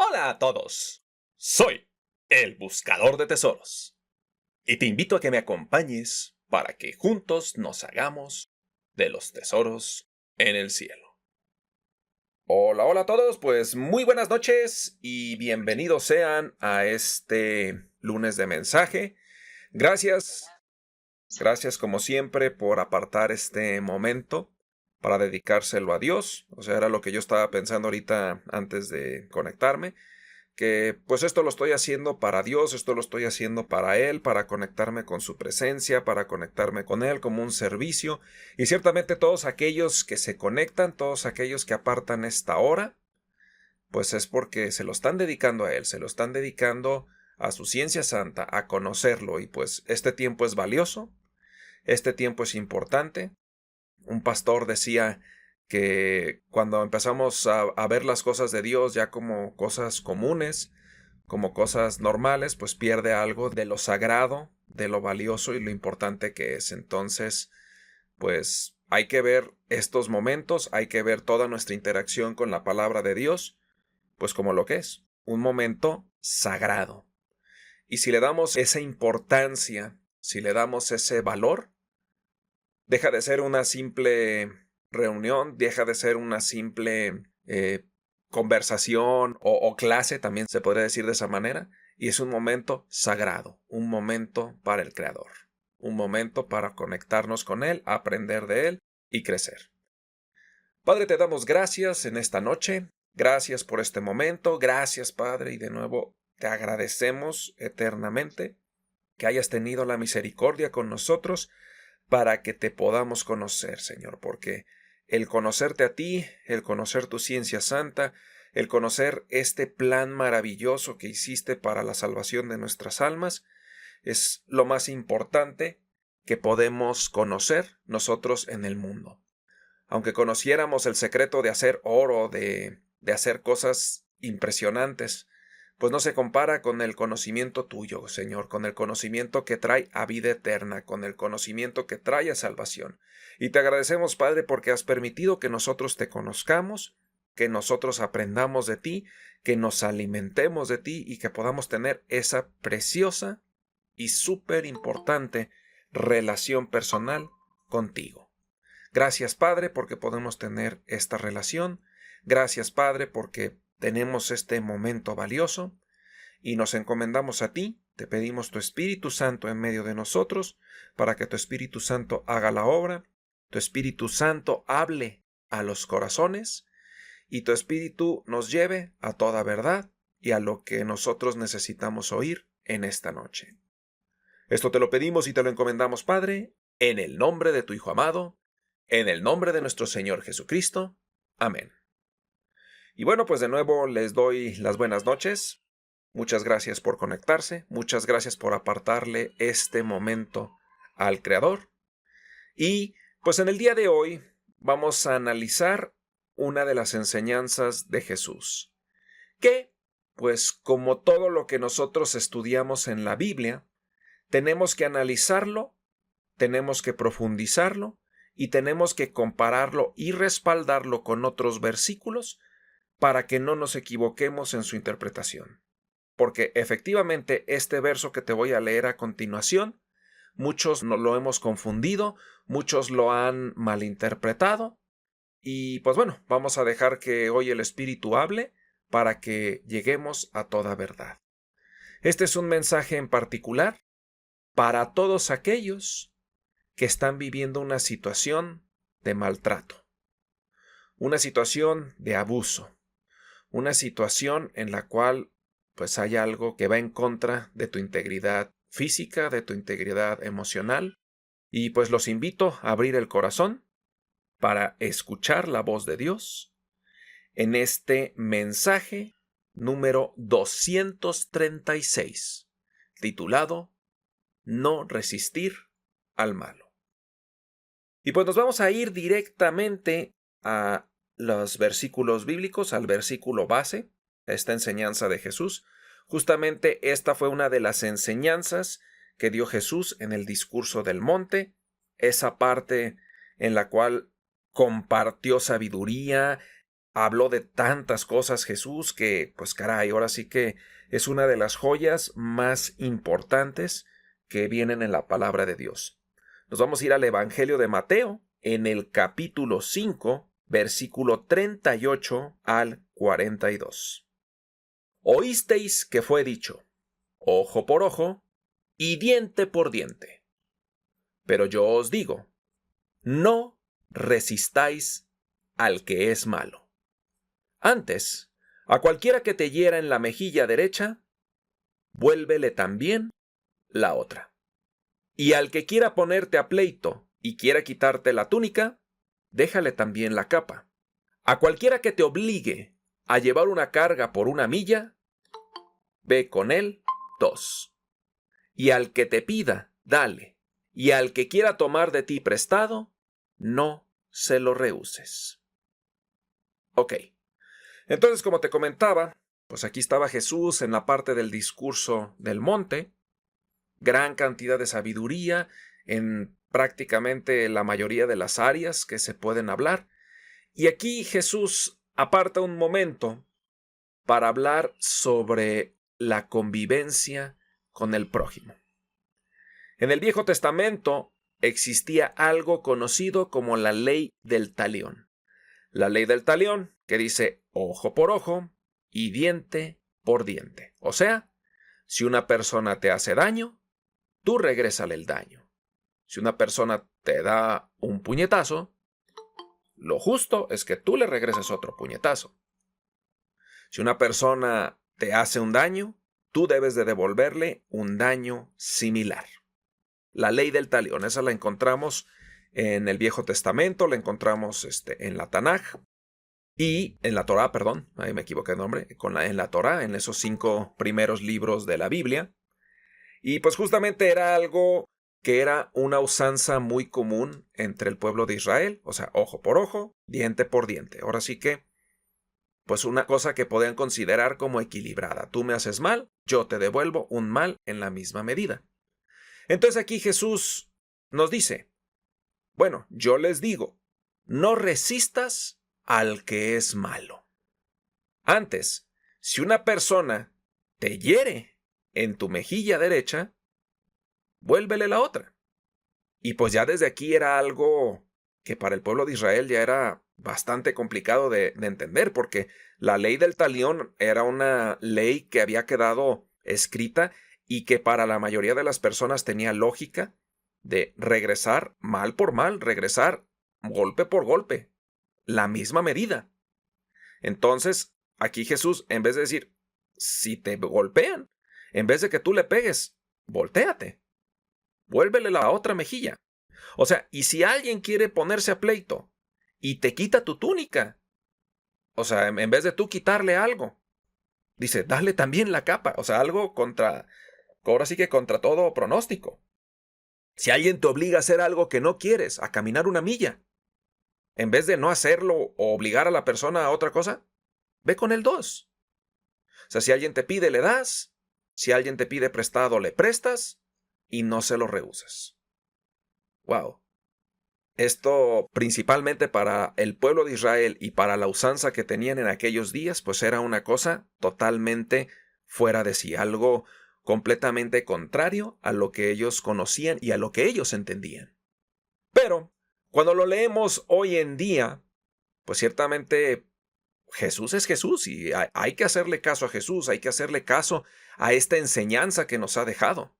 Hola a todos, soy el buscador de tesoros y te invito a que me acompañes para que juntos nos hagamos de los tesoros en el cielo. Hola, hola a todos, pues muy buenas noches y bienvenidos sean a este lunes de mensaje. Gracias como siempre por apartar este momento para dedicárselo a Dios. O sea, era lo que yo estaba pensando ahorita antes de conectarme. Que pues esto lo estoy haciendo para Dios, esto lo estoy haciendo para Él, para conectarme con su presencia, para conectarme con Él como un servicio. Y ciertamente todos aquellos que se conectan, todos aquellos que apartan esta hora, pues es porque se lo están dedicando a Él, se lo están dedicando a su ciencia santa, a conocerlo. Y pues este tiempo es valioso, este tiempo es importante. Un pastor decía que cuando empezamos a ver las cosas de Dios ya como cosas comunes, como cosas normales, pues pierde algo de lo sagrado, de lo valioso y lo importante que es. Entonces, pues hay que ver estos momentos, hay que ver toda nuestra interacción con la palabra de Dios, pues como lo que es, un momento sagrado. Y si le damos esa importancia, si le damos ese valor, deja de ser una simple reunión, deja de ser una simple conversación o clase, también se podría decir de esa manera, y es un momento sagrado, un momento para el Creador, un momento para conectarnos con Él, aprender de Él y crecer. Padre, te damos gracias en esta noche, gracias por este momento, gracias Padre, y de nuevo te agradecemos eternamente que hayas tenido la misericordia con nosotros para que te podamos conocer, Señor, porque el conocerte a ti, el conocer tu ciencia santa, el conocer este plan maravilloso que hiciste para la salvación de nuestras almas, es lo más importante que podemos conocer nosotros en el mundo. Aunque conociéramos el secreto de hacer oro, de hacer cosas impresionantes, pues no se compara con el conocimiento tuyo, Señor, con el conocimiento que trae a vida eterna, con el conocimiento que trae a salvación. Y te agradecemos, Padre, porque has permitido que nosotros te conozcamos, que nosotros aprendamos de ti, que nos alimentemos de ti y que podamos tener esa preciosa y súper importante relación personal contigo. Gracias, Padre, porque podemos tener esta relación. Gracias, Padre, porque tenemos este momento valioso y nos encomendamos a ti. Te pedimos tu Espíritu Santo en medio de nosotros para que tu Espíritu Santo haga la obra, tu Espíritu Santo hable a los corazones y tu Espíritu nos lleve a toda verdad y a lo que nosotros necesitamos oír en esta noche. Esto te lo pedimos y te lo encomendamos, Padre, en el nombre de tu Hijo amado, en el nombre de nuestro Señor Jesucristo. Amén. Y bueno, pues de nuevo les doy las buenas noches. Muchas gracias por conectarse, muchas gracias por apartarle este momento al Creador. Y pues en el día de hoy vamos a analizar una de las enseñanzas de Jesús, que, pues como todo lo que nosotros estudiamos en la Biblia, tenemos que analizarlo, tenemos que profundizarlo y tenemos que compararlo y respaldarlo con otros versículos para que no nos equivoquemos en su interpretación. Porque efectivamente este verso que te voy a leer a continuación, muchos no lo hemos confundido, muchos lo han malinterpretado y pues bueno, vamos a dejar que hoy el Espíritu hable para que lleguemos a toda verdad. Este es un mensaje en particular para todos aquellos que están viviendo una situación de maltrato, una situación de abuso, una situación en la cual pues hay algo que va en contra de tu integridad física, de tu integridad emocional, y pues los invito a abrir el corazón para escuchar la voz de Dios en este mensaje número 236, titulado No resistir al malo. Y pues nos vamos a ir directamente a los versículos bíblicos, al versículo base, esta enseñanza de Jesús. Justamente esta fue una de las enseñanzas que dio Jesús en el discurso del monte, esa parte en la cual compartió sabiduría, Habló de tantas cosas Jesús que, pues caray, ahora sí que es una de las joyas más importantes que vienen en la palabra de Dios. Nos vamos a ir al Evangelio de Mateo, en el capítulo 5, versículo 38 al 42. Oísteis que fue dicho, ojo por ojo y diente por diente. Pero yo os digo, no resistáis al que es malo. Antes, a cualquiera que te hiera en la mejilla derecha, vuélvele también la otra. Y al que quiera ponerte a pleito y quiera quitarte la túnica, déjale también la capa. A cualquiera que te obligue a llevar una carga por 1 milla, ve con él 2. Y al que te pida, dale. Y al que quiera tomar de ti prestado, no se lo rehuses. Ok. Entonces, como te comentaba, pues aquí estaba Jesús en la parte del discurso del monte, gran cantidad de sabiduría en prácticamente la mayoría de las áreas que se pueden hablar, y aquí Jesús aparta un momento para hablar sobre la convivencia con el prójimo. En el Viejo Testamento existía algo conocido como la ley del talión. La ley del talión, que dice ojo por ojo y diente por diente. O sea, si una persona te hace daño, tú regrésale el daño. Si una persona te da un puñetazo, lo justo es que tú le regreses otro puñetazo. Si una persona te hace un daño, tú debes de devolverle un daño similar. La ley del talión, esa la encontramos en el Viejo Testamento, la encontramos en la Tanaj y en la Torá, perdón, ahí me equivoqué de nombre, en la Torá, en esos 5 primeros libros de la Biblia. Y pues justamente era algo que era una usanza muy común entre el pueblo de Israel, o sea, ojo por ojo, diente por diente. Ahora sí que, pues una cosa que podían considerar como equilibrada. Tú me haces mal, yo te devuelvo un mal en la misma medida. Entonces aquí Jesús nos dice, bueno, yo les digo, no resistas al que es malo. Antes, si una persona te hiere en tu mejilla derecha, vuélvele la otra. Y pues ya desde aquí era algo que para el pueblo de Israel ya era bastante complicado de entender, porque la ley del talión era una ley que había quedado escrita y que para la mayoría de las personas tenía lógica de regresar mal por mal, regresar golpe por golpe, la misma medida. Entonces, aquí Jesús, en vez de decir, si te golpean, en vez de que tú le pegues, voltéate, vuélvele la otra mejilla. O sea, y si alguien quiere ponerse a pleito y te quita tu túnica, o sea, en vez de tú quitarle algo, dice, dale también la capa, o sea, algo ahora sí que contra todo pronóstico. Si alguien te obliga a hacer algo que no quieres, a caminar 1 milla, en vez de no hacerlo o obligar a la persona a otra cosa, ve con el 2. O sea, si alguien te pide, le das. Si alguien te pide prestado, le prestas y no se lo rehusas. Wow. Esto principalmente para el pueblo de Israel y para la usanza que tenían en aquellos días, pues era una cosa totalmente fuera de sí, algo completamente contrario a lo que ellos conocían y a lo que ellos entendían. Pero cuando lo leemos hoy en día, pues ciertamente Jesús es Jesús y hay que hacerle caso a Jesús, hay que hacerle caso a esta enseñanza que nos ha dejado.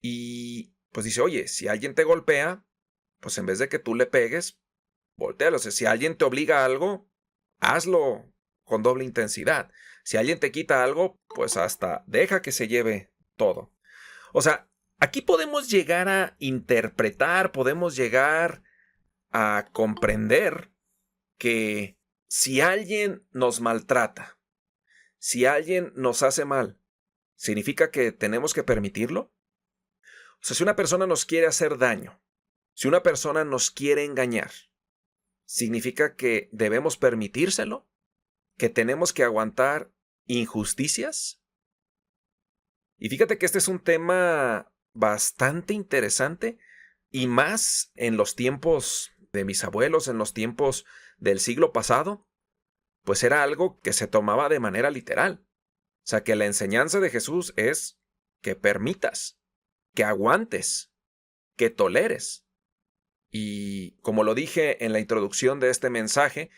Y pues dice, oye, si alguien te golpea, pues en vez de que tú le pegues, voltéalo. O sea, si alguien te obliga a algo, hazlo con doble intensidad. Si alguien te quita algo, pues hasta deja que se lleve todo. O sea, aquí podemos llegar a interpretar, podemos llegar a comprender que si alguien nos maltrata, si alguien nos hace mal, ¿significa que tenemos que permitirlo? O sea, si una persona nos quiere hacer daño, si una persona nos quiere engañar, ¿significa que debemos permitírselo? ¿Que tenemos que aguantar injusticias? Y fíjate que este es un tema bastante interesante y más en los tiempos de mis abuelos, en los tiempos del siglo pasado, pues era algo que se tomaba de manera literal. O sea, que la enseñanza de Jesús es que permitas, que aguantes, que toleres. Y como lo dije en la introducción de este mensaje,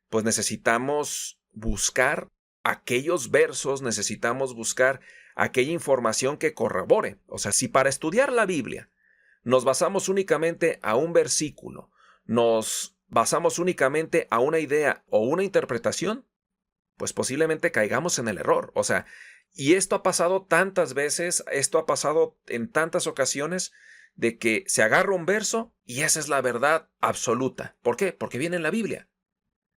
pues necesitamos buscar aquellos versos, necesitamos buscar aquella información que corrobore. O sea, si para estudiar la Biblia nos basamos únicamente a un versículo, nos basamos únicamente a una idea o una interpretación, pues posiblemente caigamos en el error. O sea, y esto ha pasado tantas veces, esto ha pasado en tantas ocasiones, de que se agarra un verso y esa es la verdad absoluta. ¿Por qué? Porque viene en la Biblia.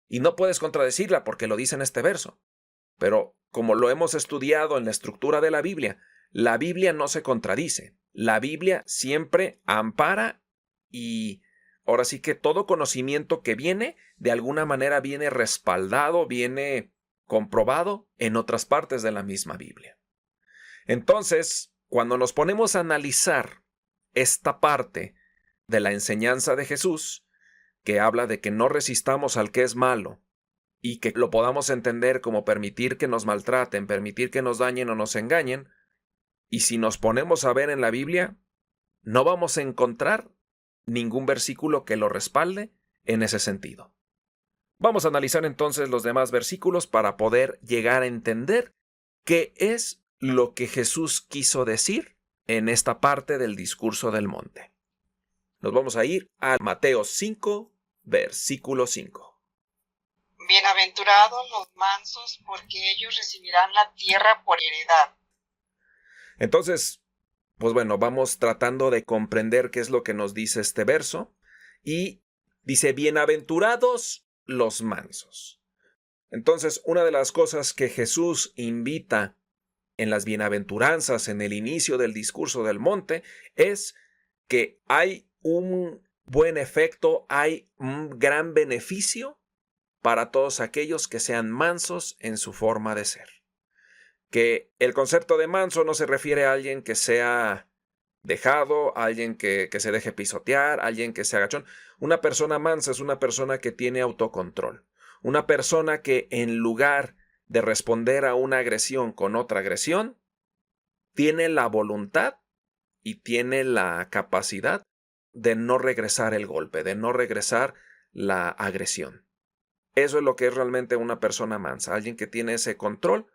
Y no puedes contradecirla porque lo dice en este verso. Pero como lo hemos estudiado en la estructura de la Biblia no se contradice. La Biblia siempre ampara y ahora sí que todo conocimiento que viene, de alguna manera viene respaldado, viene comprobado en otras partes de la misma Biblia. Entonces, cuando nos ponemos a analizar esta parte de la enseñanza de Jesús, que habla de que no resistamos al que es malo y que lo podamos entender como permitir que nos maltraten, permitir que nos dañen o nos engañen, y si nos ponemos a ver en la Biblia, no vamos a encontrar ningún versículo que lo respalde en ese sentido. Vamos a analizar entonces los demás versículos para poder llegar a entender qué es lo que Jesús quiso decir en esta parte del discurso del monte. Nos vamos a ir a Mateo 5, versículo 5. Bienaventurados los mansos, porque ellos recibirán la tierra por heredad. Entonces, pues bueno, vamos tratando de comprender qué es lo que nos dice este verso. Y dice, bienaventurados los mansos. Entonces, una de las cosas que Jesús invita en las bienaventuranzas, en el inicio del discurso del monte, es que hay un buen efecto, hay un gran beneficio para todos aquellos que sean mansos en su forma de ser. Que el concepto de manso no se refiere a alguien que sea dejado, a alguien que se deje pisotear, a alguien que sea agachón. Una persona mansa es una persona que tiene autocontrol. Una persona que en lugar de responder a una agresión con otra agresión, tiene la voluntad y tiene la capacidad de no regresar el golpe, de no regresar la agresión. Eso es lo que es realmente una persona mansa, alguien que tiene ese control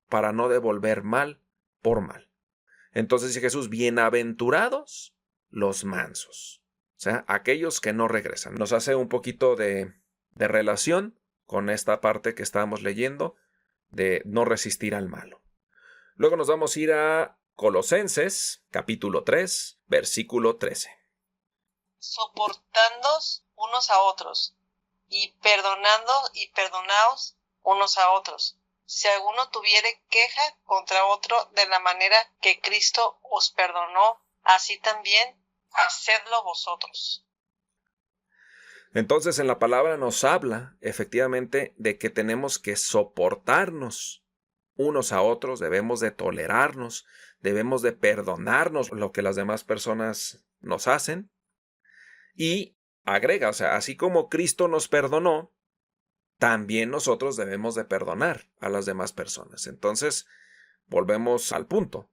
para no devolver mal por mal. Entonces dice Jesús, bienaventurados los mansos, o sea, aquellos que no regresan. Nos hace un poquito de relación con esta parte que estábamos leyendo de no resistir al malo. Luego nos vamos a ir a Colosenses, capítulo 3, versículo 13. Soportándoos unos a otros, y perdonaos unos a otros, si alguno tuviere queja contra otro, de la manera que Cristo os perdonó, así también hacedlo vosotros. Entonces en la palabra nos habla efectivamente de que tenemos que soportarnos unos a otros, debemos de tolerarnos, debemos de perdonarnos lo que las demás personas nos hacen. Y agrega, o sea, así como Cristo nos perdonó, también nosotros debemos de perdonar a las demás personas. Entonces, volvemos al punto.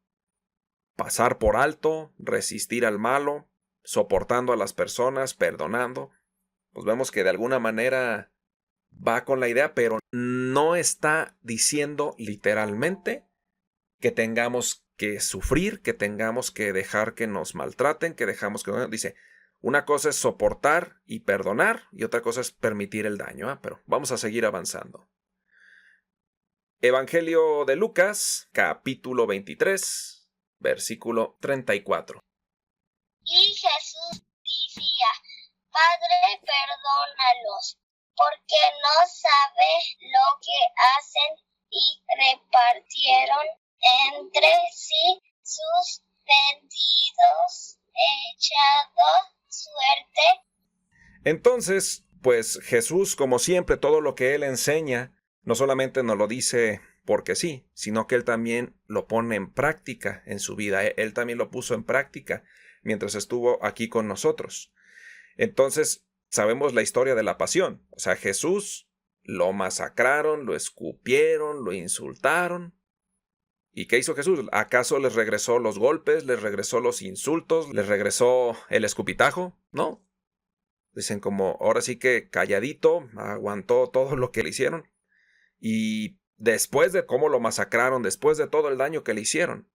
Pasar por alto, resistir al malo, soportando a las personas, perdonando. Pues vemos que de alguna manera va con la idea, pero no está diciendo literalmente que tengamos que sufrir, que tengamos que dejar que nos maltraten, que dejamos que... Dice, una cosa es soportar y perdonar y otra cosa es permitir el daño, pero vamos a seguir avanzando. Evangelio de Lucas, capítulo 23, versículo 34. Y Jesús decía, Padre, perdónalos, porque no saben lo que hacen, y repartieron entre sí sus vendidos, echando suerte. Entonces, pues Jesús, como siempre, todo lo que Él enseña, no solamente nos lo dice porque sí, sino que Él también lo pone en práctica en su vida. Él también lo puso en práctica mientras estuvo aquí con nosotros. Entonces, sabemos la historia de la pasión. O sea, Jesús lo masacraron, lo escupieron, lo insultaron. ¿Y qué hizo Jesús? ¿Acaso les regresó los golpes, les regresó los insultos, les regresó el escupitajo? No. Dicen como, ahora sí que calladito, aguantó todo lo que le hicieron. Y después de cómo lo masacraron, después de todo el daño que le hicieron,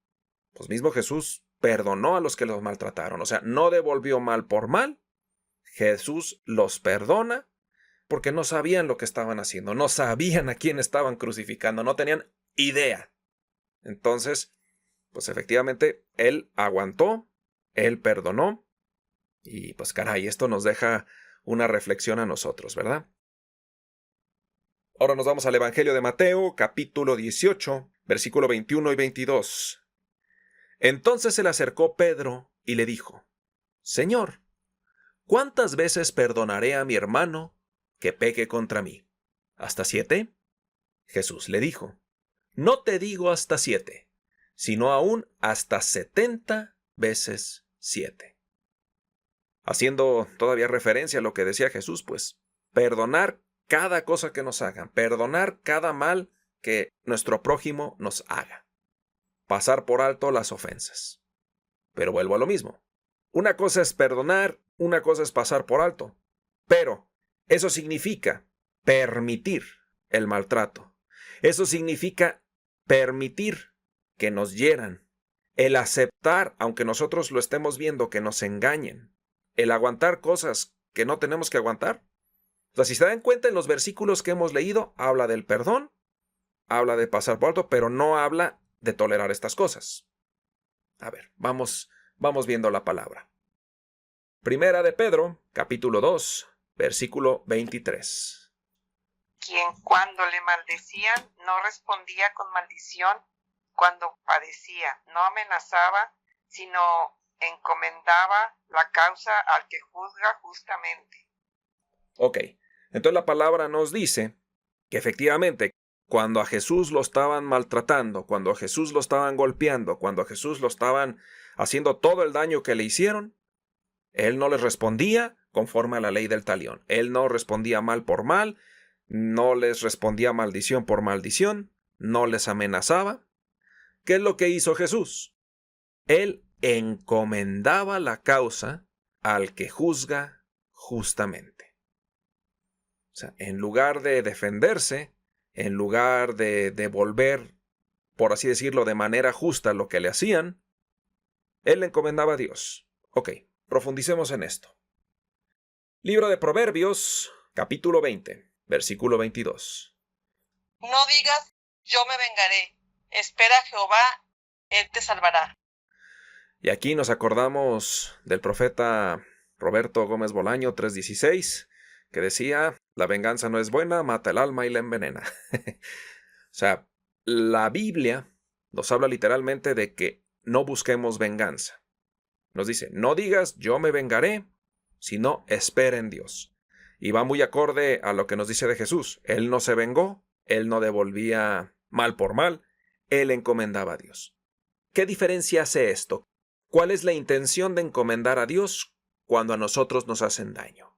pues mismo Jesús perdonó a los que los maltrataron. O sea, no devolvió mal por mal. Jesús los perdona porque no sabían lo que estaban haciendo, no sabían a quién estaban crucificando, no tenían idea. Entonces, pues efectivamente, Él aguantó, Él perdonó, y pues caray, esto nos deja una reflexión a nosotros, ¿verdad? Ahora nos vamos al Evangelio de Mateo, capítulo 18, versículo 21 y 22. Entonces se le acercó Pedro y le dijo, Señor, ¿cuántas veces perdonaré a mi hermano que peque contra mí? ¿Hasta 7? Jesús le dijo, no te digo hasta 7, sino aún hasta 70 veces 7. Haciendo todavía referencia a lo que decía Jesús, pues, perdonar cada cosa que nos hagan, perdonar cada mal que nuestro prójimo nos haga, pasar por alto las ofensas. Pero vuelvo a lo mismo. Una cosa es perdonar, una cosa es pasar por alto, pero eso significa permitir el maltrato. Eso significa permitir que nos hieran, el aceptar, aunque nosotros lo estemos viendo, que nos engañen, el aguantar cosas que no tenemos que aguantar. O sea, si se dan cuenta en los versículos que hemos leído, habla del perdón, habla de pasar por alto, pero no habla de tolerar estas cosas. A ver, vamos viendo la palabra. Primera de Pedro, capítulo 2, versículo 23. Quien cuando le maldecían no respondía con maldición cuando padecía, no amenazaba, sino encomendaba la causa al que juzga justamente. Ok, entonces la palabra nos dice que efectivamente cuando a Jesús lo estaban maltratando, cuando a Jesús lo estaban golpeando, cuando a Jesús lo estaban haciendo todo el daño que le hicieron, Él no les respondía conforme a la ley del talión. Él no respondía mal por mal, no les respondía maldición por maldición, no les amenazaba. ¿Qué es lo que hizo Jesús? Él encomendaba la causa al que juzga justamente. O sea, en lugar de defenderse, en lugar de devolver, por así decirlo, de manera justa lo que le hacían, Él le encomendaba a Dios. Ok, profundicemos en esto. Libro de Proverbios, capítulo 20, versículo 22. No digas, yo me vengaré. Espera a Jehová, Él te salvará. Y aquí nos acordamos del profeta Roberto Gómez Bolaño 3:16, que decía, la venganza no es buena, mata el alma y la envenena. O sea, la Biblia nos habla literalmente de que no busquemos venganza. Nos dice, no digas yo me vengaré, sino espera en Dios. Y va muy acorde a lo que nos dice de Jesús. Él no se vengó, Él no devolvía mal por mal, Él encomendaba a Dios. ¿Qué diferencia hace esto? ¿Cuál es la intención de encomendar a Dios cuando a nosotros nos hacen daño?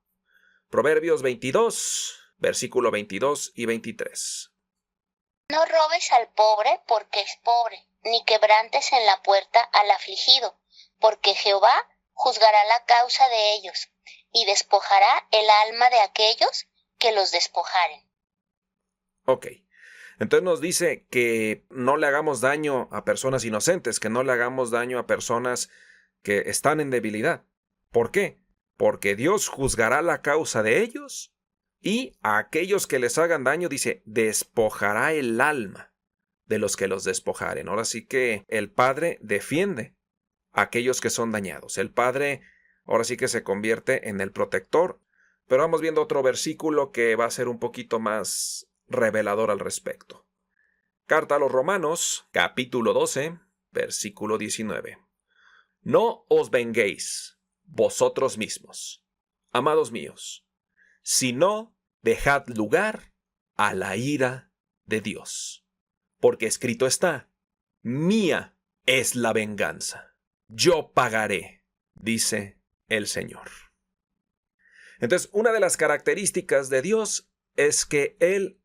Proverbios 22, versículo 22 y 23. No robes al pobre porque es pobre, ni quebrantes en la puerta al afligido, porque Jehová juzgará la causa de ellos, y despojará el alma de aquellos que los despojaren. Ok, entonces nos dice que no le hagamos daño a personas inocentes, que no le hagamos daño a personas que están en debilidad. ¿Por qué? Porque Dios juzgará la causa de ellos y a aquellos que les hagan daño, dice, despojará el alma de los que los despojaren. Ahora sí que el Padre defiende a aquellos que son dañados. El Padre ahora sí que se convierte en el protector. Pero vamos viendo otro versículo que va a ser un poquito más revelador al respecto. Carta a los Romanos, capítulo 12, versículo 19. No os venguéis vosotros mismos, amados míos, sino dejad lugar a la ira de Dios. Porque escrito está, mía es la venganza, yo pagaré, dice el Señor. Entonces, una de las características de Dios es que Él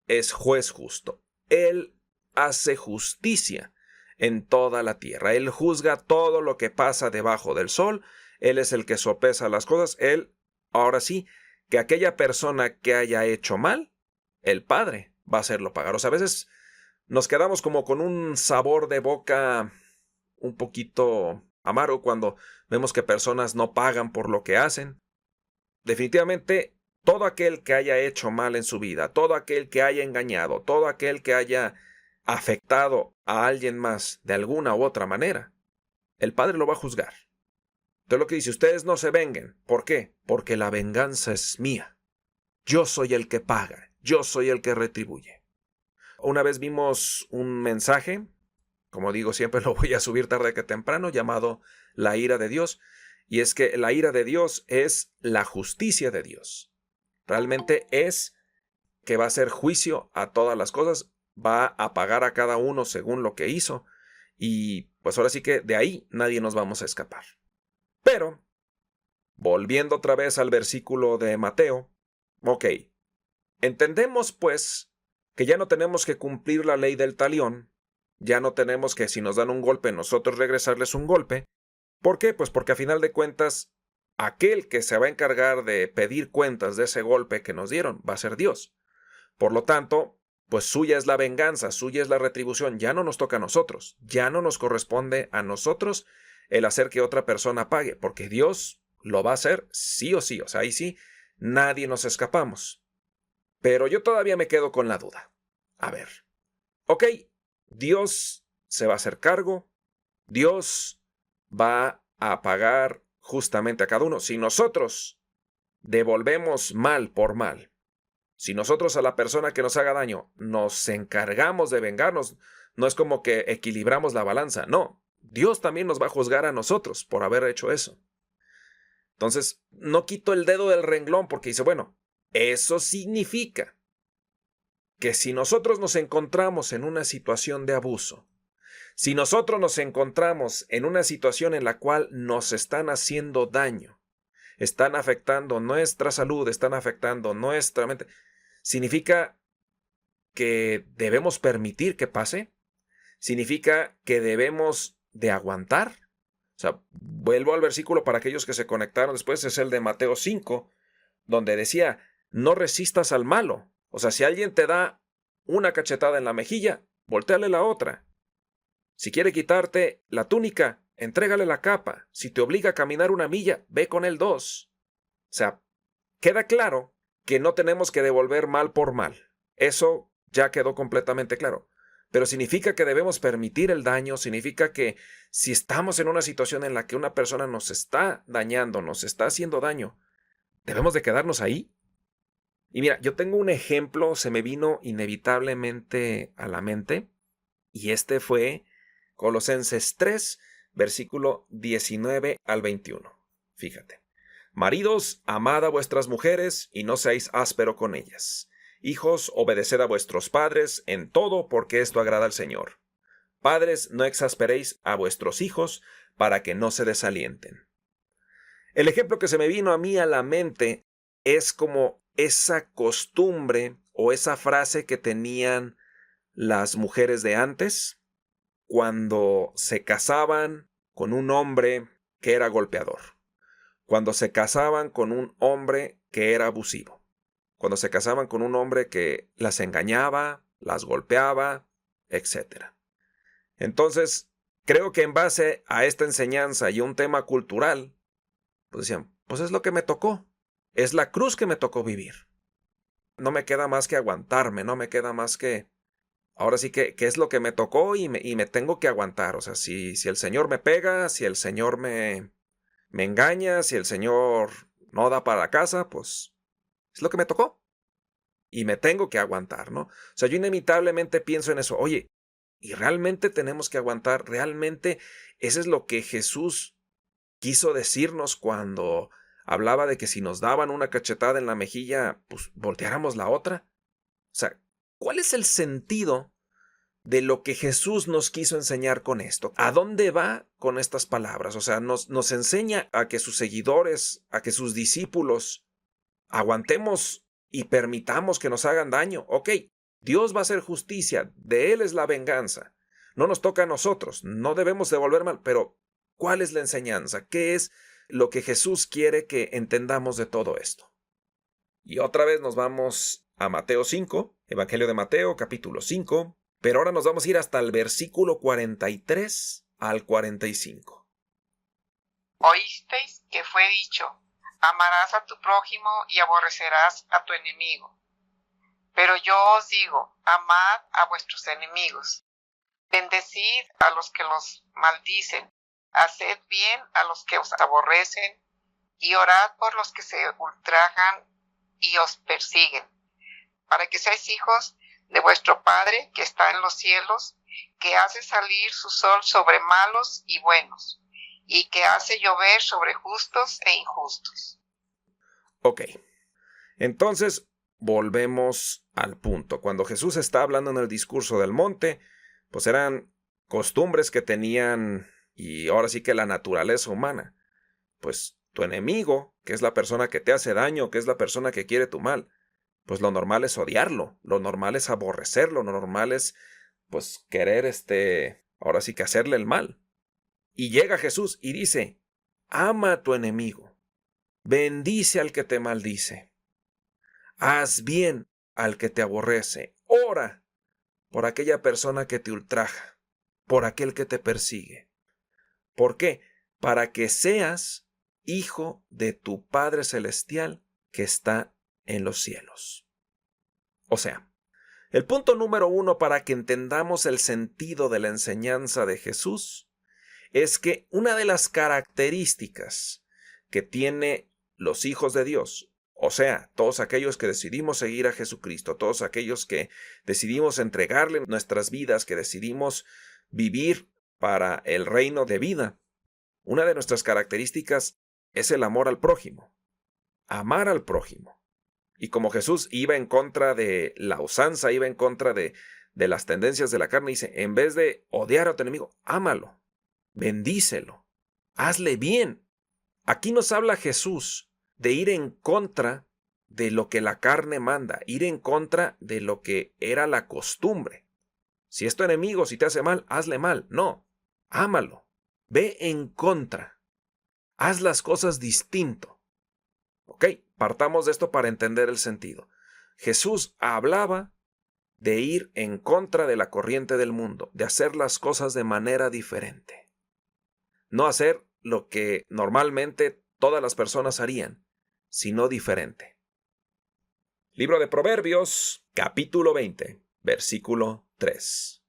es juez justo. Él hace justicia en toda la tierra. Él juzga todo lo que pasa debajo del sol. Él es el que sopesa las cosas. Él, ahora sí, que aquella persona que haya hecho mal, el Padre va a hacerlo pagar. O sea, a veces nos quedamos como con un sabor de boca un poquito amargo cuando vemos que personas no pagan por lo que hacen. Definitivamente, todo aquel que haya hecho mal en su vida, todo aquel que haya engañado, todo aquel que haya afectado a alguien más de alguna u otra manera, el Padre lo va a juzgar. Entonces lo que dice, ustedes no se venguen. ¿Por qué? Porque la venganza es mía. Yo soy el que paga, yo soy el que retribuye. Una vez vimos un mensaje, como digo, siempre lo voy a subir tarde que temprano, llamado La ira de Dios, y es que la ira de Dios es la justicia de Dios. Realmente es que va a hacer juicio a todas las cosas, va a pagar a cada uno según lo que hizo, y pues ahora sí que de ahí nadie nos vamos a escapar. Pero, volviendo otra vez al versículo de Mateo, ok, entendemos pues que ya no tenemos que cumplir la ley del talión, ya no tenemos que si nos dan un golpe nosotros regresarles un golpe. ¿Por qué? Pues porque a final de cuentas, aquel que se va a encargar de pedir cuentas de ese golpe que nos dieron va a ser Dios. Por lo tanto, pues suya es la venganza, suya es la retribución, ya no nos toca a nosotros, ya no nos corresponde a nosotros el hacer que otra persona pague, porque Dios lo va a hacer sí o sí, o sea, ahí sí, nadie nos escapamos. Pero yo todavía me quedo con la duda. A ver, ok, Dios se va a hacer cargo, Dios va a pagar justamente a cada uno. Si nosotros devolvemos mal por mal, si nosotros a la persona que nos haga daño nos encargamos de vengarnos, no es como que equilibramos la balanza, no. Dios también nos va a juzgar a nosotros por haber hecho eso. Entonces, no quito el dedo del renglón porque dice, bueno, eso significa que si nosotros nos encontramos en una situación de abuso, si nosotros nos encontramos en una situación en la cual nos están haciendo daño, están afectando nuestra salud, están afectando nuestra mente, ¿significa que debemos permitir que pase? ¿Significa que debemos de aguantar? O sea, vuelvo al versículo para aquellos que se conectaron después, es el de Mateo 5, donde decía, no resistas al malo. O sea, si alguien te da una cachetada en la mejilla, voltéale la otra. Si quiere quitarte la túnica, entrégale la capa. Si te obliga a caminar 1 milla, ve con él 2. O sea, queda claro que no tenemos que devolver mal por mal. Eso ya quedó completamente claro. Pero significa que debemos permitir el daño, significa que si estamos en una situación en la que una persona nos está dañando, nos está haciendo daño, ¿debemos de quedarnos ahí? Y mira, yo tengo un ejemplo, se me vino inevitablemente a la mente, y este fue Colosenses 3, versículo 19 al 21. Fíjate. Maridos, amad a vuestras mujeres y no seáis áspero con ellas. Hijos, obedeced a vuestros padres en todo, porque esto agrada al Señor. Padres, no exasperéis a vuestros hijos para que no se desalienten. El ejemplo que se me vino a mí a la mente es como esa costumbre o esa frase que tenían las mujeres de antes cuando se casaban con un hombre que era golpeador, cuando se casaban con un hombre que era abusivo, cuando se casaban con un hombre que las engañaba, las golpeaba, etc. Entonces, creo que en base a esta enseñanza y un tema cultural, pues decían, pues es lo que me tocó, es la cruz que me tocó vivir. No me queda más que aguantarme, no me queda más que, ahora sí que es lo que me tocó y me tengo que aguantar. O sea, si el Señor me pega, si el Señor me engaña, si el Señor no da para la casa, pues es lo que me tocó. Y me tengo que aguantar, ¿no? O sea, yo inevitablemente pienso en eso. Oye, ¿y realmente tenemos que aguantar? ¿Realmente eso es lo que Jesús quiso decirnos cuando hablaba de que si nos daban una cachetada en la mejilla, pues volteáramos la otra? O sea, ¿cuál es el sentido de lo que Jesús nos quiso enseñar con esto? ¿A dónde va con estas palabras? O sea, nos enseña a que sus seguidores, a que sus discípulos aguantemos y permitamos que nos hagan daño. Ok, Dios va a hacer justicia, de Él es la venganza. No nos toca a nosotros, no debemos devolver mal, pero ¿cuál es la enseñanza? ¿Qué es lo que Jesús quiere que entendamos de todo esto? Y otra vez nos vamos a Mateo 5, Evangelio de Mateo, capítulo 5, pero ahora nos vamos a ir hasta el versículo 43 al 45. Oísteis que fue dicho, amarás a tu prójimo y aborrecerás a tu enemigo. Pero yo os digo, amad a vuestros enemigos, bendecid a los que los maldicen, haced bien a los que os aborrecen, y orad por los que se ultrajan y os persiguen, para que seáis hijos de vuestro Padre que está en los cielos, que hace salir su sol sobre malos y buenos, y que hace llover sobre justos e injustos. Ok, entonces volvemos al punto. Cuando Jesús está hablando en el discurso del monte, pues eran costumbres que tenían, y ahora sí que la naturaleza humana. Pues tu enemigo, que es la persona que te hace daño, que es la persona que quiere tu mal, pues lo normal es odiarlo, lo normal es aborrecerlo, lo normal es, pues, querer, ahora sí que hacerle el mal. Y llega Jesús y dice, ama a tu enemigo, bendice al que te maldice, haz bien al que te aborrece, ora por aquella persona que te ultraja, por aquel que te persigue. ¿Por qué? Para que seas hijo de tu Padre Celestial que está en los cielos. O sea, el punto número 1 para que entendamos el sentido de la enseñanza de Jesús es que una de las características que tiene los hijos de Dios, o sea, todos aquellos que decidimos seguir a Jesucristo, todos aquellos que decidimos entregarle nuestras vidas, que decidimos vivir para el reino de vida, una de nuestras características es el amor al prójimo, amar al prójimo. Y como Jesús iba en contra de la usanza, iba en contra de las tendencias de la carne, dice, en vez de odiar a tu enemigo, ámalo, bendícelo, hazle bien. Aquí nos habla Jesús de ir en contra de lo que la carne manda, ir en contra de lo que era la costumbre. Si es tu enemigo, si te hace mal, hazle mal. No, ámalo, ve en contra, haz las cosas distinto. ¿Ok? Partamos de esto para entender el sentido. Jesús hablaba de ir en contra de la corriente del mundo, de hacer las cosas de manera diferente. No hacer lo que normalmente todas las personas harían, sino diferente. Libro de Proverbios, capítulo 20, versículo 3.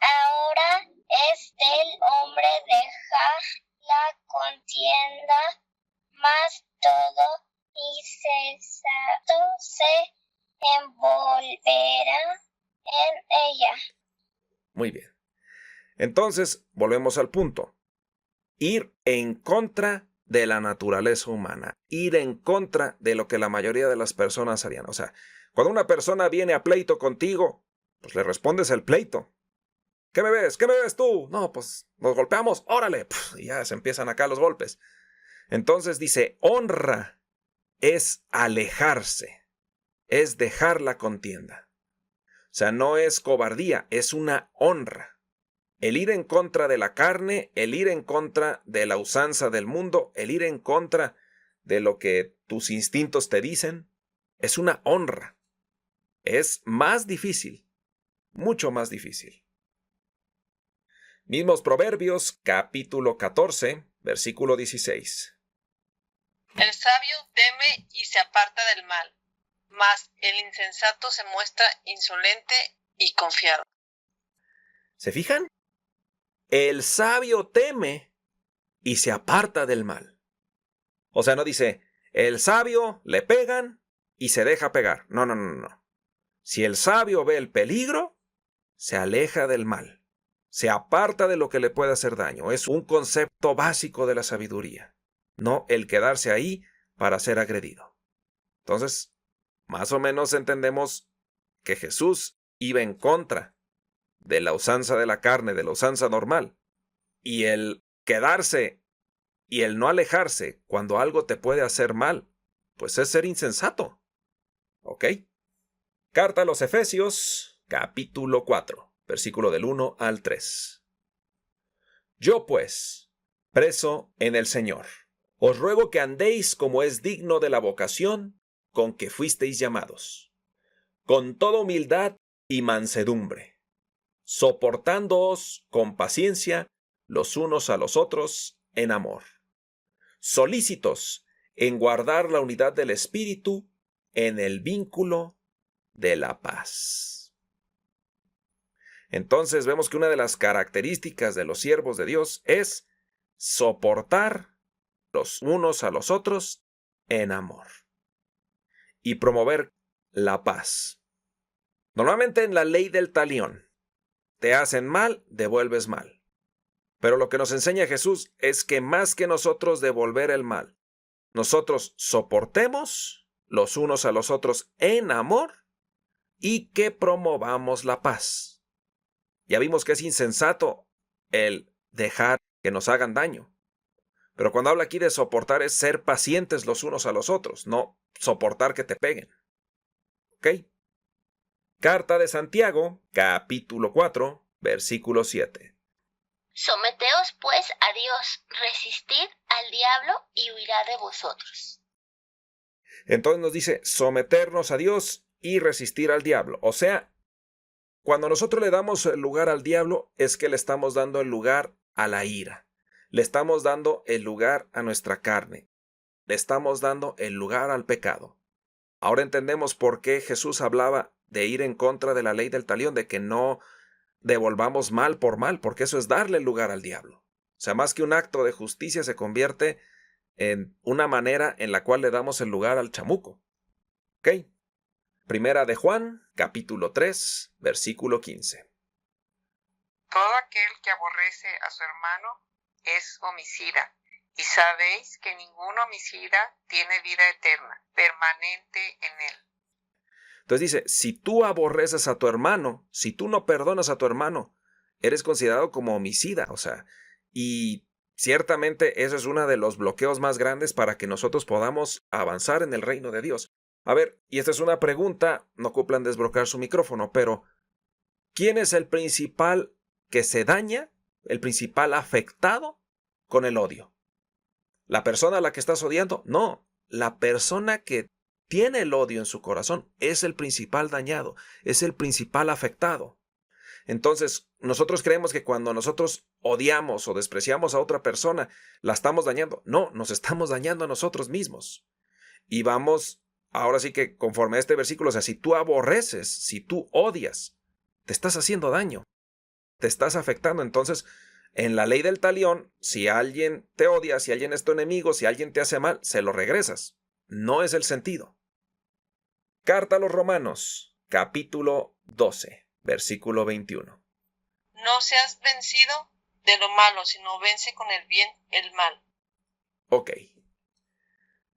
Ahora es del hombre dejar la contienda, mas todo insensato se envolverá en ella. Muy bien. Entonces, volvemos al punto. Ir en contra de la naturaleza humana, ir en contra de lo que la mayoría de las personas harían. O sea, cuando una persona viene a pleito contigo, pues le respondes el pleito. ¿Qué me ves? ¿Qué me ves tú? No, pues nos golpeamos, órale. Y ya se empiezan acá los golpes. Entonces dice, honra es alejarse, es dejar la contienda. O sea, no es cobardía, es una honra. El ir en contra de la carne, el ir en contra de la usanza del mundo, el ir en contra de lo que tus instintos te dicen, es una honra. Es más difícil, mucho más difícil. Mismos Proverbios, capítulo 14, versículo 16. El sabio teme y se aparta del mal, mas el insensato se muestra insolente y confiado. ¿Se fijan? El sabio teme y se aparta del mal. O sea, no dice, el sabio le pegan y se deja pegar. No, no, no, no. Si el sabio ve el peligro, se aleja del mal. Se aparta de lo que le puede hacer daño. Es un concepto básico de la sabiduría. No el quedarse ahí para ser agredido. Entonces, más o menos entendemos que Jesús iba en contra de la usanza de la carne, de la usanza normal. Y el quedarse y el no alejarse cuando algo te puede hacer mal, pues es ser insensato. ¿Ok? Carta a los Efesios, capítulo 4, versículo del 1 al 3. Yo pues, preso en el Señor, os ruego que andéis como es digno de la vocación con que fuisteis llamados, con toda humildad y mansedumbre, soportándoos con paciencia los unos a los otros en amor, solícitos en guardar la unidad del Espíritu en el vínculo de la paz. Entonces vemos que una de las características de los siervos de Dios es soportar los unos a los otros en amor y promover la paz. Normalmente en la ley del talión, te hacen mal, devuelves mal. Pero lo que nos enseña Jesús es que más que nosotros devolver el mal, nosotros soportemos los unos a los otros en amor y que promovamos la paz. Ya vimos que es insensato el dejar que nos hagan daño. Pero cuando habla aquí de soportar es ser pacientes los unos a los otros, no soportar que te peguen. ¿Ok? Carta de Santiago, capítulo 4, versículo 7. Someteos pues a Dios, resistid al diablo y huirá de vosotros. Entonces nos dice someternos a Dios y resistir al diablo. O sea, cuando nosotros le damos el lugar al diablo es que le estamos dando el lugar a la ira. Le estamos dando el lugar a nuestra carne. Le estamos dando el lugar al pecado. Ahora entendemos por qué Jesús hablaba de ir en contra de la ley del talión, de que no devolvamos mal por mal, porque eso es darle el lugar al diablo. O sea, más que un acto de justicia se convierte en una manera en la cual le damos el lugar al chamuco. ¿Ok? Primera de Juan, capítulo 3, versículo 15. Todo aquel que aborrece a su hermano es homicida, y sabéis que ningún homicida tiene vida eterna, permanente en él. Entonces dice, si tú aborreces a tu hermano, si tú no perdonas a tu hermano, eres considerado como homicida, o sea, y ciertamente eso es uno de los bloqueos más grandes para que nosotros podamos avanzar en el reino de Dios. A ver, y esta es una pregunta, no ocupan desbloquear su micrófono, pero ¿quién es el principal que se daña, el principal afectado con el odio? ¿La persona a la que estás odiando? No, la persona que tiene el odio en su corazón es el principal dañado, es el principal afectado. Entonces, nosotros creemos que cuando nosotros odiamos o despreciamos a otra persona, la estamos dañando. No, nos estamos dañando a nosotros mismos. Y vamos, ahora sí que conforme a este versículo, o sea, si tú aborreces, si tú odias, te estás haciendo daño, te estás afectando. Entonces, en la ley del talión, si alguien te odia, si alguien es tu enemigo, si alguien te hace mal, se lo regresas. No es el sentido. Carta a los Romanos, capítulo 12, versículo 21. No seas vencido de lo malo, sino vence con el bien el mal. Ok.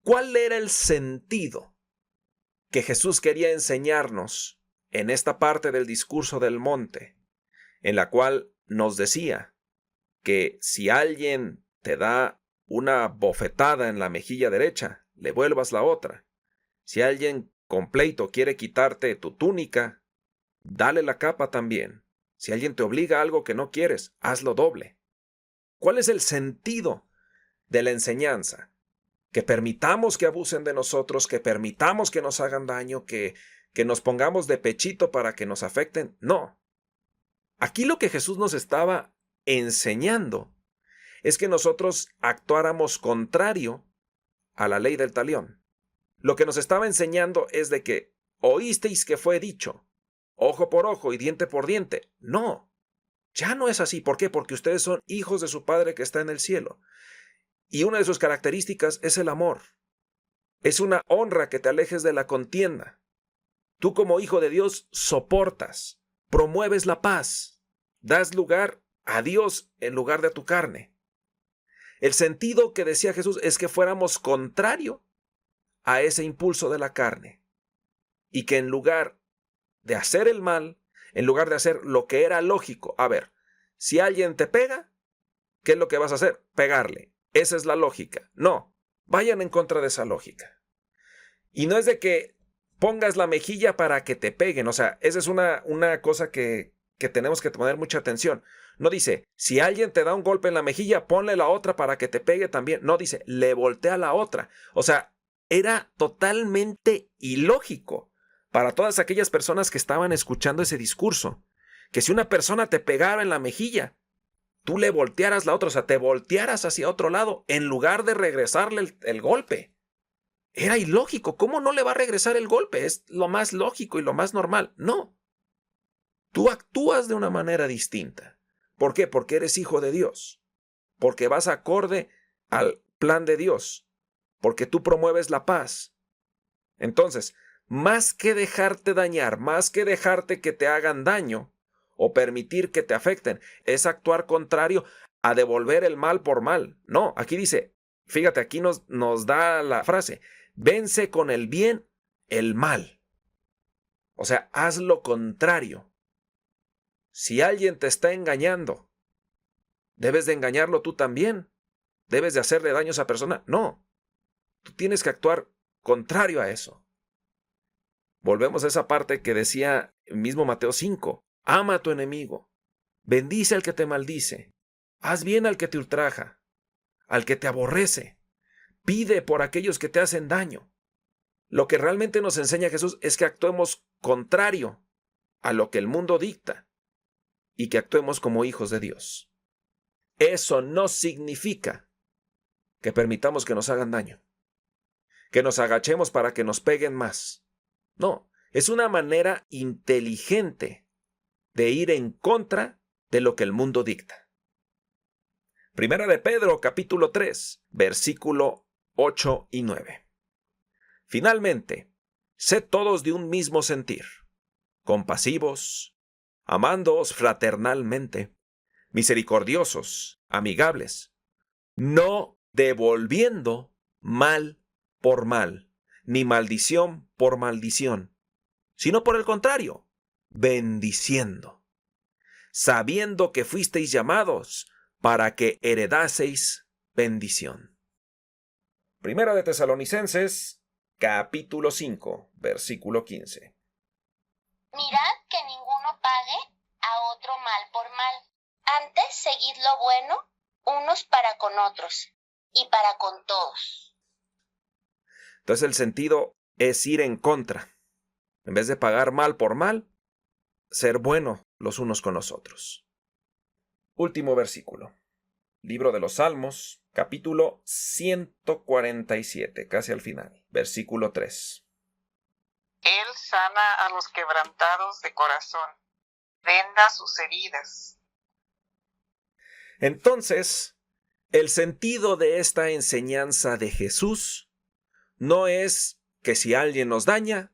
¿Cuál era el sentido que Jesús quería enseñarnos en esta parte del discurso del monte, en la cual nos decía que si alguien te da una bofetada en la mejilla derecha, le vuelvas la otra? Si alguien con pleito quiere quitarte tu túnica, dale la capa también. Si alguien te obliga a algo que no quieres, hazlo doble. ¿Cuál es el sentido de la enseñanza? Que permitamos que abusen de nosotros, que permitamos que nos hagan daño, que nos pongamos de pechito para que nos afecten. No. Aquí lo que Jesús nos estaba enseñando es que nosotros actuáramos contrario a la ley del talión. Lo que nos estaba enseñando es de que oísteis que fue dicho, ojo por ojo y diente por diente. No, ya no es así. ¿Por qué? Porque ustedes son hijos de su Padre que está en el cielo. Y una de sus características es el amor. Es una honra que te alejes de la contienda. Tú como hijo de Dios soportas, promueves la paz, das lugar a Dios en lugar de a tu carne. El sentido que decía Jesús es que fuéramos contrario a ese impulso de la carne y que en lugar de hacer el mal, en lugar de hacer lo que era lógico, a ver, si alguien te pega, ¿qué es lo que vas a hacer? Pegarle. Esa es la lógica. No, vayan en contra de esa lógica. Y no es de que pongas la mejilla para que te peguen. O sea, esa es una cosa que tenemos que poner mucha atención. No dice, si alguien te da un golpe en la mejilla, ponle la otra para que te pegue también. No, dice, le voltea la otra. O sea, era totalmente ilógico para todas aquellas personas que estaban escuchando ese discurso. Que si una persona te pegara en la mejilla, tú le voltearas la otra, o sea, te voltearas hacia otro lado en lugar de regresarle el golpe. Era ilógico. ¿Cómo no le va a regresar el golpe? Es lo más lógico y lo más normal. No. Tú actúas de una manera distinta. ¿Por qué? Porque eres hijo de Dios. Porque vas acorde al plan de Dios. Porque tú promueves la paz. Entonces, más que dejarte dañar, más que dejarte que te hagan daño o permitir que te afecten, es actuar contrario a devolver el mal por mal. No, aquí dice, fíjate, aquí nos da la frase, vence con el bien el mal. O sea, haz lo contrario. Si alguien te está engañando, ¿debes de engañarlo tú también? ¿Debes de hacerle daño a esa persona? No. Tú tienes que actuar contrario a eso. Volvemos a esa parte que decía el mismo Mateo 5. Ama a tu enemigo. Bendice al que te maldice. Haz bien al que te ultraja, al que te aborrece. Pide por aquellos que te hacen daño. Lo que realmente nos enseña Jesús es que actuemos contrario a lo que el mundo dicta y que actuemos como hijos de Dios. Eso no significa que permitamos que nos hagan daño, que nos agachemos para que nos peguen más. No, es una manera inteligente de ir en contra de lo que el mundo dicta. Primera de Pedro, capítulo 3, versículo 8 y 9. Finalmente, sed todos de un mismo sentir, compasivos, amándoos fraternalmente, misericordiosos, amigables, no devolviendo mal por mal, ni maldición por maldición, sino por el contrario, bendiciendo, sabiendo que fuisteis llamados para que heredaseis bendición. Primera de Tesalonicenses, capítulo 5, versículo 15. Mirad que ninguno pague a otro mal por mal. Antes seguid lo bueno unos para con otros y para con todos. Entonces el sentido es ir en contra. En vez de pagar mal por mal, ser bueno los unos con los otros. Último versículo. Libro de los Salmos, capítulo 147, casi al final, versículo 3. Él sana a los quebrantados de corazón, venda sus heridas. Entonces, el sentido de esta enseñanza de Jesús no es que si alguien nos daña,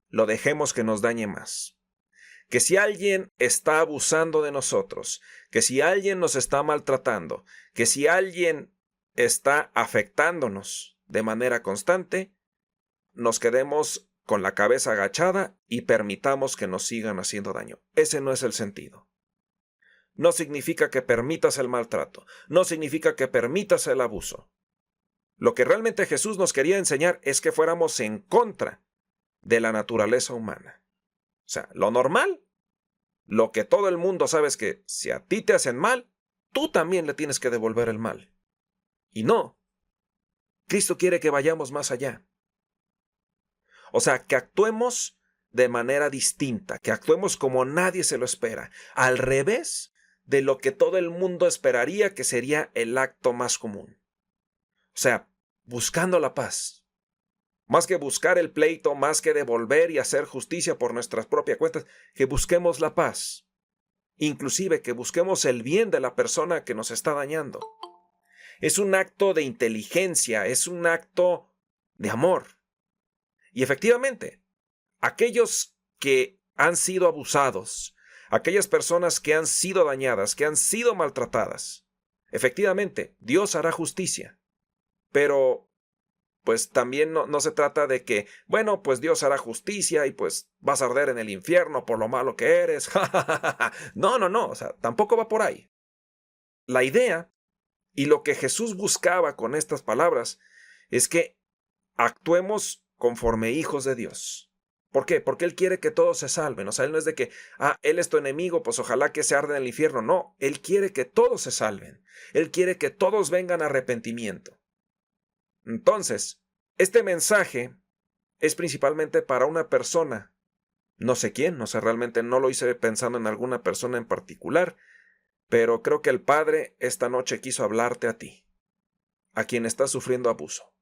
lo dejemos que nos dañe más. Que si alguien está abusando de nosotros, que si alguien nos está maltratando, que si alguien está afectándonos de manera constante, nos quedemos con la cabeza agachada y permitamos que nos sigan haciendo daño. Ese no es el sentido. No significa que permitas el maltrato, no significa que permitas el abuso. Lo que realmente Jesús nos quería enseñar es que fuéramos en contra de la naturaleza humana. O sea, lo normal, lo que todo el mundo sabe es que si a ti te hacen mal, tú también le tienes que devolver el mal. Y no. Cristo quiere que vayamos más allá. O sea, que actuemos de manera distinta, que actuemos como nadie se lo espera, al revés de lo que todo el mundo esperaría que sería el acto más común. O sea, buscando la paz. Más que buscar el pleito, más que devolver y hacer justicia por nuestras propias cuentas, que busquemos la paz. Inclusive que busquemos el bien de la persona que nos está dañando. Es un acto de inteligencia, es un acto de amor. Y efectivamente, aquellos que han sido abusados, aquellas personas que han sido dañadas, que han sido maltratadas, efectivamente, Dios hará justicia. Pero pues también no se trata de que, bueno, pues Dios hará justicia y pues vas a arder en el infierno por lo malo que eres. No, o sea, tampoco va por ahí. La idea y lo que Jesús buscaba con estas palabras es que actuemos conforme hijos de Dios. ¿Por qué? Porque Él quiere que todos se salven. O sea, Él no es de que, Él es tu enemigo, pues ojalá que se arde en el infierno. No, Él quiere que todos se salven. Él quiere que todos vengan a arrepentimiento. Entonces, este mensaje es principalmente para una persona. No sé quién, realmente no lo hice pensando en alguna persona en particular, pero creo que el Padre esta noche quiso hablarte a ti, a quien está sufriendo abuso,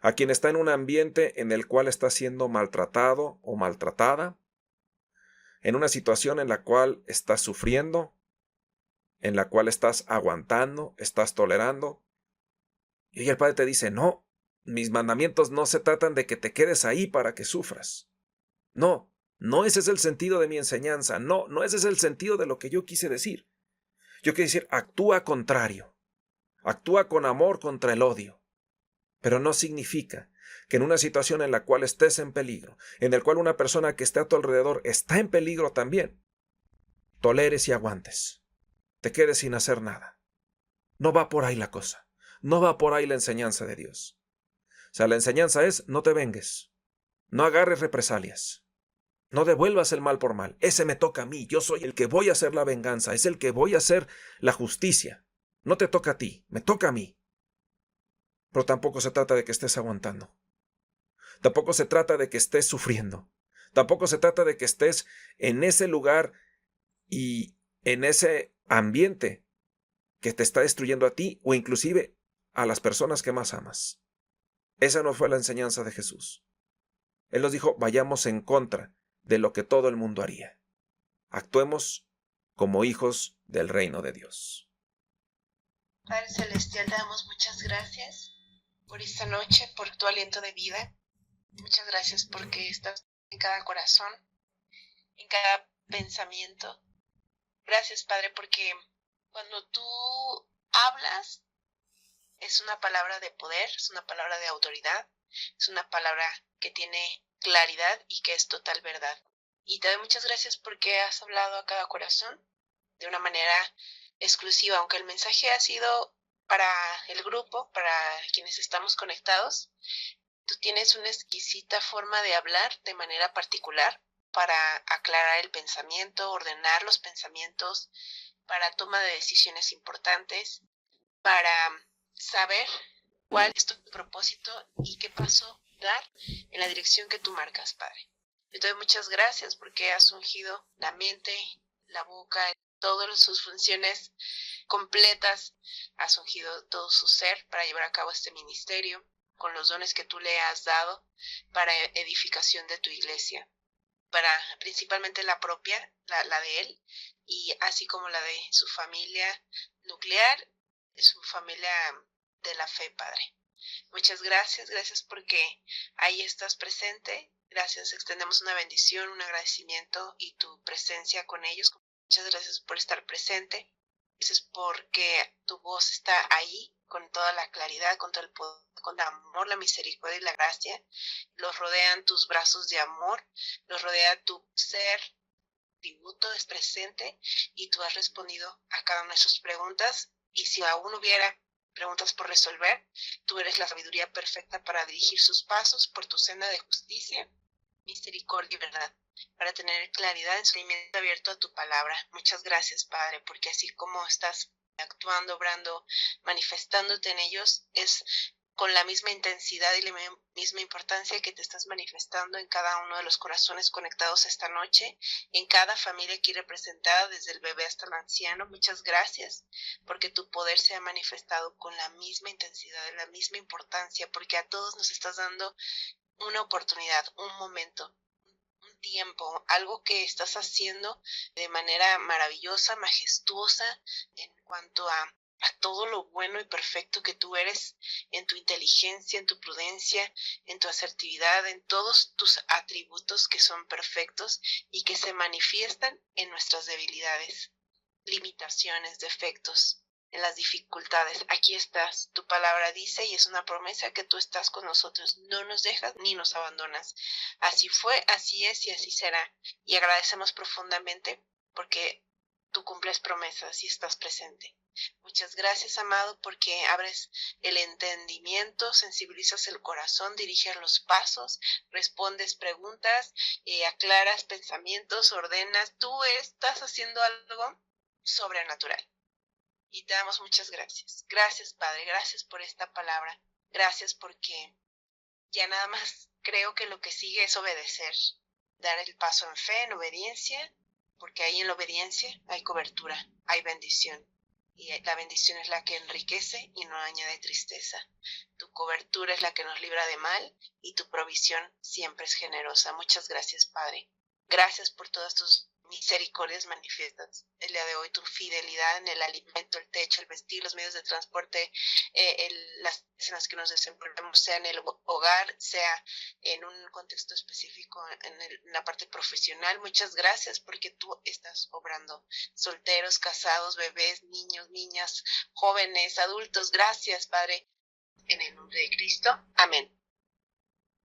a quien está en un ambiente en el cual está siendo maltratado o maltratada, en una situación en la cual estás sufriendo, en la cual estás aguantando, estás tolerando. Y hoy el Padre te dice, no, mis mandamientos no se tratan de que te quedes ahí para que sufras. No, no ese es el sentido de mi enseñanza, no ese es el sentido de lo que yo quise decir. Yo quiero decir, actúa contrario, actúa con amor contra el odio, pero no significa que en una situación en la cual estés en peligro, en el cual una persona que está a tu alrededor está en peligro también, toleres y aguantes, te quedes sin hacer nada. No va por ahí la cosa, no va por ahí la enseñanza de Dios. O sea, la enseñanza es, no te vengues, no agarres represalias. No devuelvas el mal por mal. Ese me toca a mí. Yo soy el que voy a hacer la venganza. Es el que voy a hacer la justicia. No te toca a ti. Me toca a mí. Pero tampoco se trata de que estés aguantando. Tampoco se trata de que estés sufriendo. Tampoco se trata de que estés en ese lugar y en ese ambiente que te está destruyendo a ti o inclusive a las personas que más amas. Esa no fue la enseñanza de Jesús. Él nos dijo, vayamos en contra de lo que todo el mundo haría. Actuemos como hijos del reino de Dios. Padre Celestial, damos muchas gracias por esta noche, por tu aliento de vida. Muchas gracias porque estás en cada corazón, en cada pensamiento. Gracias, Padre, porque cuando tú hablas, es una palabra de poder, es una palabra de autoridad, es una palabra que tiene claridad y que es total verdad. Y te doy muchas gracias porque has hablado a cada corazón de una manera exclusiva, aunque el mensaje ha sido para el grupo, para quienes estamos conectados. Tú tienes una exquisita forma de hablar de manera particular para aclarar el pensamiento, ordenar los pensamientos, para toma de decisiones importantes, para saber cuál es tu propósito y qué paso dar en la dirección que tú marcas, Padre. Yo te doy muchas gracias porque has ungido la mente, la boca, todas sus funciones completas, has ungido todo su ser para llevar a cabo este ministerio con los dones que tú le has dado para edificación de tu iglesia, para principalmente la propia, la de él, y así como la de su familia nuclear, su familia de la fe, Padre. Muchas gracias porque ahí estás presente. Gracias, extendemos una bendición, un agradecimiento y tu presencia con ellos. Muchas gracias por estar presente. Gracias porque tu voz está ahí con toda la claridad, con todo el poder, con el amor, la misericordia y la gracia. Los rodean tus brazos de amor, los rodea tu ser, tributo es presente y tú has respondido a cada una de sus preguntas. Y si aún hubiera preguntas por resolver, tú eres la sabiduría perfecta para dirigir sus pasos por tu senda de justicia, misericordia y verdad, para tener claridad en seguimiento abierto a tu palabra. Muchas gracias, Padre, porque así como estás actuando, obrando, manifestándote en ellos, es con la misma intensidad y la misma importancia que te estás manifestando en cada uno de los corazones conectados esta noche, en cada familia aquí representada, desde el bebé hasta el anciano. Muchas gracias, porque tu poder se ha manifestado con la misma intensidad, la misma importancia, porque a todos nos estás dando una oportunidad, un momento, un tiempo, algo que estás haciendo de manera maravillosa, majestuosa, en cuanto a todo lo bueno y perfecto que tú eres, en tu inteligencia, en tu prudencia, en tu asertividad, en todos tus atributos que son perfectos y que se manifiestan en nuestras debilidades, limitaciones, defectos, en las dificultades. Aquí estás, tu palabra dice, y es una promesa que tú estás con nosotros, no nos dejas ni nos abandonas. Así fue, así es y así será. Y agradecemos profundamente porque tú cumples promesas y estás presente. Muchas gracias, amado, porque abres el entendimiento, sensibilizas el corazón, diriges los pasos, respondes preguntas, aclaras pensamientos, ordenas. Tú estás haciendo algo sobrenatural. Y te damos muchas gracias. Gracias, Padre, gracias por esta palabra. Gracias porque ya nada más creo que lo que sigue es obedecer, dar el paso en fe, en obediencia, porque ahí en la obediencia hay cobertura, hay bendición. Y la bendición es la que enriquece y no añade tristeza. Tu cobertura es la que nos libra de mal y tu provisión siempre es generosa. Muchas gracias, Padre. Gracias por todas tus misericordias manifiestas el día de hoy, tu fidelidad en el alimento, el techo, el vestir, los medios de transporte, las en las que nos desenvolvemos, sea en el hogar, sea en un contexto específico, en la parte profesional. Muchas gracias porque tú estás obrando. Solteros, casados, bebés, niños, niñas, jóvenes, adultos, gracias, Padre, en el nombre de Cristo. Amén.